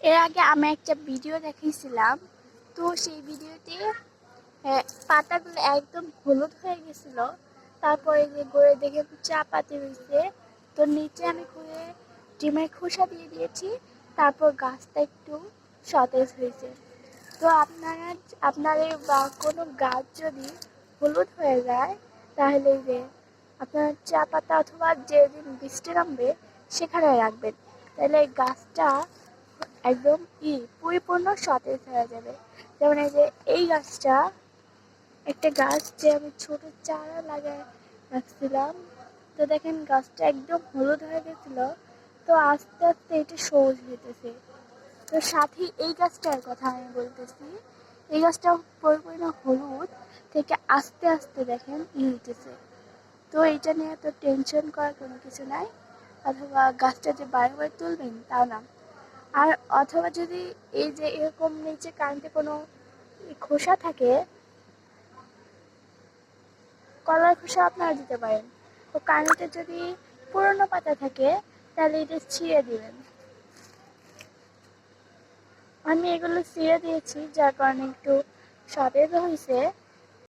এর আগে আমি একটা ভিডিও দেখিয়েছিলাম, তো সেই ভিডিওতে পাতাগুলো একদম হলুদ হয়ে গেছিল। তারপরে যে গড়ে দেখে চা পাতি হয়েছে, তো নিচে আমি খুঁড়ে ডিমের খোসা দিয়ে দিয়েছি। তারপর গাছটা একটু সতেজ হয়েছে। তো আপনাদের বা কোনো গাছ যদি হলুদ হয়ে যায়, তাহলে যে আপনার চা পাতা অথবা যেদিন বৃষ্টি নামবে সেখানে রাখবেন, তাহলে এই গাছটা একদম পরিপূর্ণ সতেজ হয়ে যাবে। যেমন এই যে এই গাছটা, একটা গাছ যে আমি ছোট চারা লাগায় রাখছিলাম, তো দেখেন গাছটা একদম হলুদ হয়ে গেছিল, তো আস্তে আস্তে এটা সবুজ হইতেছে। তো সাথে এই গাছটার কথা আমি বলতেছি, এই গাছটা পরিপূর্ণ হলুদ থেকে আস্তে আস্তে দেখেন হইতেছে। তো এটা নিয়ে তো টেনশন করার কোনো কিছু নাই, অথবা গাছটা যে বারবার তুলবেন তা না। আর অথবা যদি এই যে এরকম নিচে কারেন্টে কোনো খোসা থাকে, কলার খোসা আপনারা দিতে পারেন। তো কারেন্টে যদি পুরনো পাতা থাকে, তাহলে এটা ছিঁড়ে দিবেন। আমি এগুলো ছিঁড়ে দিয়েছি, যার কারণে একটু সতেজ হয়েছে।